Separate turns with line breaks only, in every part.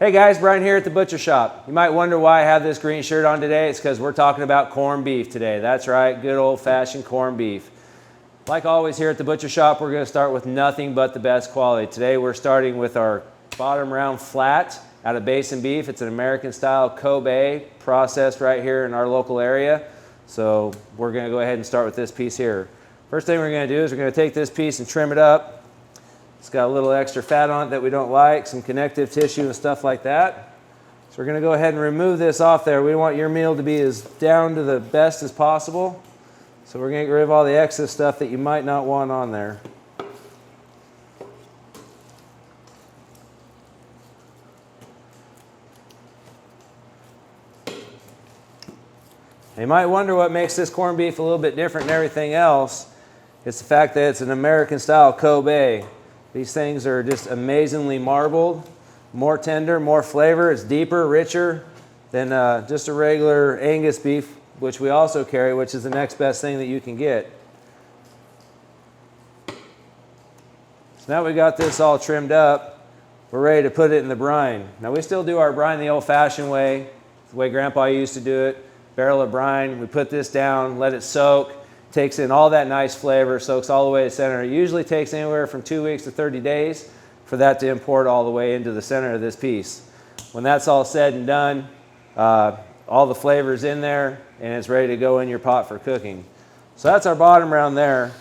Hey guys, Brian here at the Butcher Shop. You might wonder why I have this green shirt on today. It's because we're talking about corned beef today. That's right, good old-fashioned corned beef. Like always here at the Butcher Shop, we're going to start with nothing but the best quality. Today we're starting with our bottom round flat out of Basin beef. It's an American style Kobe processed right here in our local area. So we're going to go ahead and start with this piece here. First thing we're going to do is we're going to take this piece and trim it up. It's got a little extra fat on it that we don't like, some connective tissue and stuff like that. So we're going to go ahead and remove this off there. We want your meal to be as down to the best as possible. So we're going to get rid of all the excess stuff that you might not want on there. You might wonder what makes this corned beef a little bit different than everything else. It's the fact that it's an American style Kobe. These things are just amazingly marbled, more tender, more flavor. It's deeper, richer than just a regular Angus beef, which we also carry, which is the next best thing that you can get. So now we got this all trimmed up, we're ready to put it in the brine. Now we still do our brine the old-fashioned way, the way Grandpa used to do it. Barrel of brine, we put this down, let it soak. Takes in all that nice flavor, soaks all the way to the center. It usually takes anywhere from 2 weeks to 30 days for that to import all the way into the center of this piece. When that's all said and done, all the flavor's in there and it's ready to go in your pot for cooking. So that's our bottom round there.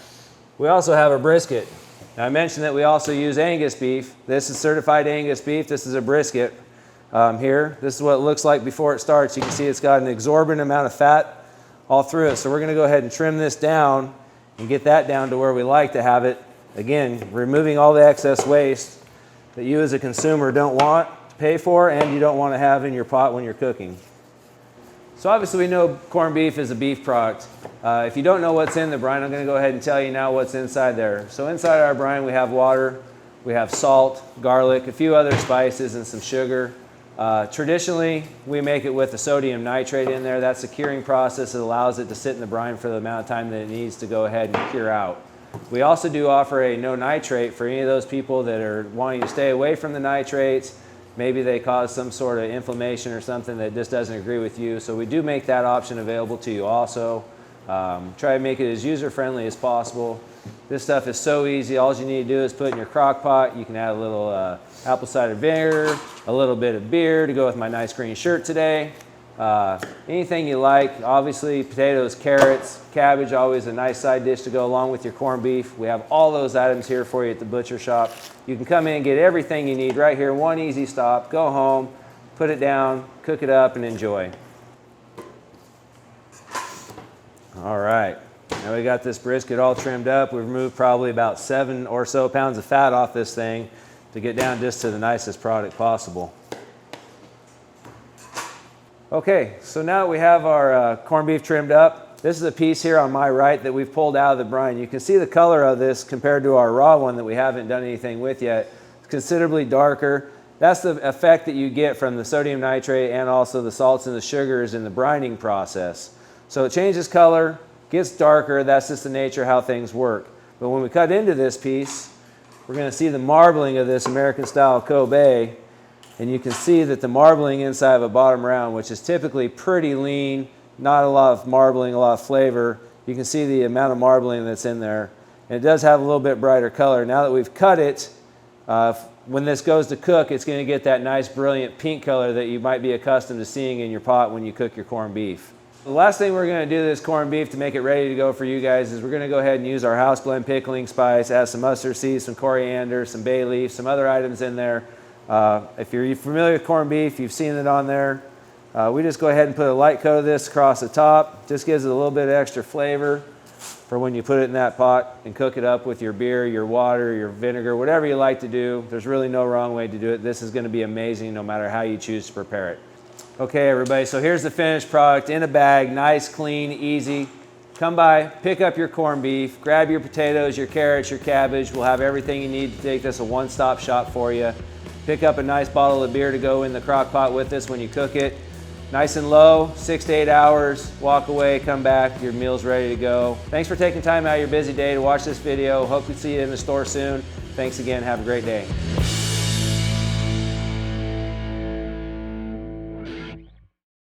We also have a brisket. Now I mentioned that we also use Angus beef. This is certified Angus beef. This is a brisket here. This is what it looks like before it starts. You can see it's got an exorbitant amount of fat all through it. So we're going to go ahead and trim this down and get that down to where we like to have it. Again, removing all the excess waste that you as a consumer don't want to pay for and you don't want to have in your pot when you're cooking. So obviously we know corned beef is a beef product. If you don't know what's in the brine, I'm going to go ahead and tell you now what's inside there. So inside our brine we have water, we have salt, garlic, a few other spices and some sugar. Traditionally, we make it with a sodium nitrate in there. That's a curing process that allows it to sit in the brine for the amount of time that it needs to go ahead and cure out. We also do offer a no nitrate for any of those people that are wanting to stay away from the nitrates. Maybe they cause some sort of inflammation or something that just doesn't agree with you. So we do make that option available to you also. Try to make it as user-friendly as possible. This stuff is so easy. All you need to do is put it in your crock pot. You can add a little apple cider vinegar, a little bit of beer to go with my nice green shirt today. Anything you like. Obviously, potatoes, carrots, cabbage, always a nice side dish to go along with your corned beef. We have all those items here for you at the Butcher Shop. You can come in and get everything you need right here. One easy stop. Go home, put it down, cook it up, and enjoy. All right. Now we got this brisket all trimmed up. We've removed probably about 7 or so pounds of fat off this thing to get down just to the nicest product possible. Okay, so now that we have our corned beef trimmed up, this is a piece here on my right that we've pulled out of the brine. You can see the color of this compared to our raw one that we haven't done anything with yet. It's considerably darker. That's the effect that you get from the sodium nitrate and also the salts and the sugars in the brining process. So it changes color, gets darker. That's just the nature of how things work. But when we cut into this piece, we're going to see the marbling of this American style Kobe, and you can see that the marbling inside of a bottom round, which is typically pretty lean, not a lot of marbling, a lot of flavor. You can see the amount of marbling that's in there, and it does have a little bit brighter color. Now that we've cut it, when this goes to cook, it's going to get that nice brilliant pink color that you might be accustomed to seeing in your pot when you cook your corned beef. The last thing we're going to do to this corned beef to make it ready to go for you guys is we're going to go ahead and use our house blend pickling spice, add some mustard seeds, some coriander, some bay leaf, some other items in there. If you're familiar with corned beef, you've seen it on there. We just go ahead and put a light coat of this across the top. Just gives it a little bit of extra flavor for when you put it in that pot and cook it up with your beer, your water, your vinegar, whatever you like to do. There's really no wrong way to do it. This is going to be amazing no matter how you choose to prepare it. Okay, everybody, so here's the finished product in a bag, nice, clean, easy. Come by, pick up your corned beef, grab your potatoes, your carrots, your cabbage. We'll have everything you need to take this a one-stop shop for you. Pick up a nice bottle of beer to go in the crock pot with this when you cook it. Nice and low, 6 to 8 hours, walk away, come back, your meal's ready to go. Thanks for taking time out of your busy day to watch this video. Hope to see you in the store soon. Thanks again, have a great day.